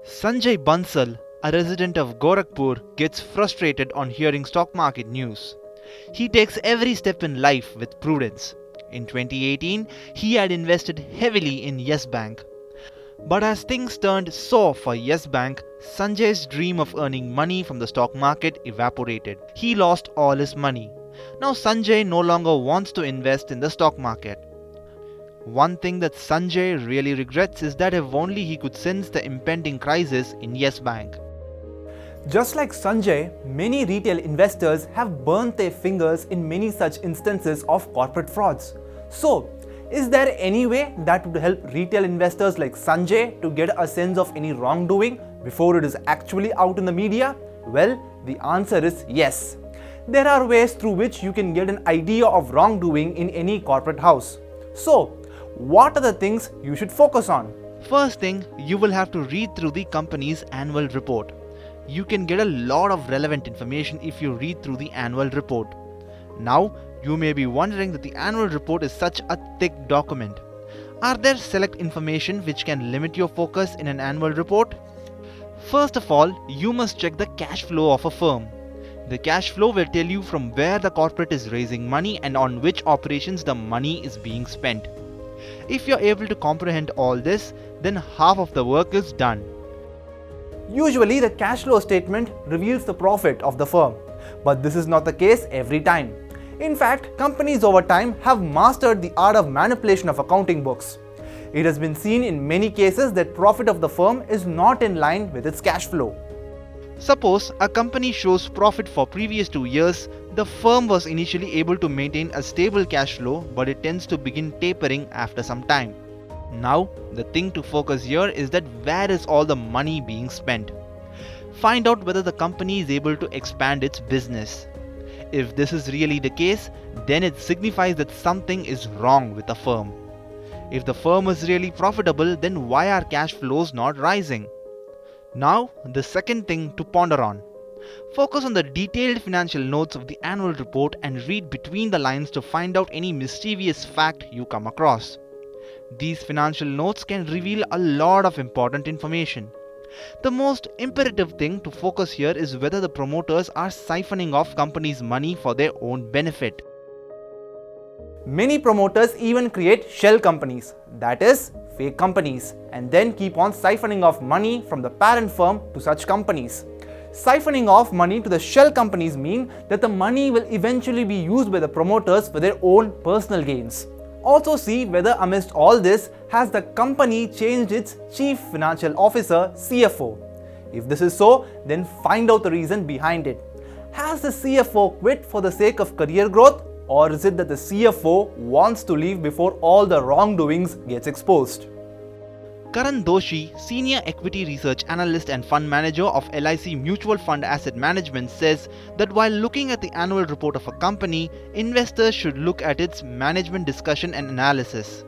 Sanjay Bansal, a resident of Gorakhpur, gets frustrated on hearing stock market news. He takes every step in life with prudence. In 2018, he had invested heavily in Yes Bank. But as things turned sour for Yes Bank, Sanjay's dream of earning money from the stock market evaporated. He lost all his money. Now Sanjay no longer wants to invest in the stock market. One thing that Sanjay really regrets is that if only he could sense the impending crisis in Yes Bank. Just like Sanjay, many retail investors have burnt their fingers in many such instances of corporate frauds. So, is there any way that would help retail investors like Sanjay to get a sense of any wrongdoing before it is actually out in the media? Well, the answer is yes. There are ways through which you can get an idea of wrongdoing in any corporate house. So, what are the things you should focus on? First thing, you will have to read through the company's annual report. You can get a lot of relevant information if you read through the annual report. Now, you may be wondering that the annual report is such a thick document. Are there select information which can limit your focus in an annual report? First of all, you must check the cash flow of a firm. The cash flow will tell you from where the corporate is raising money and on which operations the money is being spent. If you're able to comprehend all this, then half of the work is done. Usually, the cash flow statement reveals the profit of the firm, but this is not the case every time. In fact, companies over time have mastered the art of manipulation of accounting books. It has been seen in many cases that profit of the firm is not in line with its cash flow. Suppose a company shows profit for previous 2 years. The firm was initially able to maintain a stable cash flow, but it tends to begin tapering after some time. Now, the thing to focus here is that where is all the money being spent? Find out whether the company is able to expand its business. If this is really the case, then it signifies that something is wrong with the firm. If the firm is really profitable, then why are cash flows not rising? Now, the second thing to ponder on. Focus on the detailed financial notes of the annual report and read between the lines to find out any mischievous fact you come across. These financial notes can reveal a lot of important information. The most imperative thing to focus here is whether the promoters are siphoning off companies' money for their own benefit. Many promoters even create shell companies, that is, fake companies, and then keep on siphoning off money from the parent firm to such companies. Siphoning off money to the shell companies mean that the money will eventually be used by the promoters for their own personal gains. Also see whether amidst all this has the company changed its Chief Financial Officer (CFO). If this is so, then find out the reason behind it. Has the CFO quit for the sake of career growth, or is it that the CFO wants to leave before all the wrongdoings gets exposed? Karan Doshi, Senior Equity Research Analyst and Fund Manager of LIC Mutual Fund Asset Management, says that while looking at the annual report of a company, investors should look at its management discussion and analysis.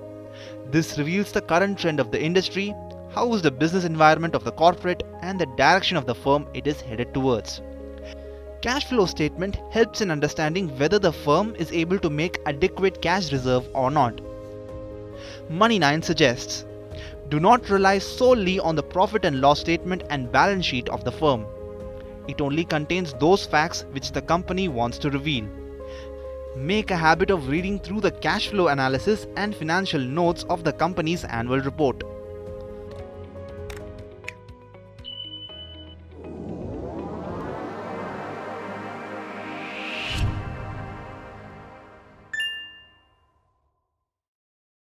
This reveals the current trend of the industry, how is the business environment of the corporate, and the direction of the firm it is headed towards. Cash flow statement helps in understanding whether the firm is able to make adequate cash reserve or not. Money9 suggests, do not rely solely on the profit and loss statement and balance sheet of the firm. It only contains those facts which the company wants to reveal. Make a habit of reading through the cash flow analysis and financial notes of the company's annual report.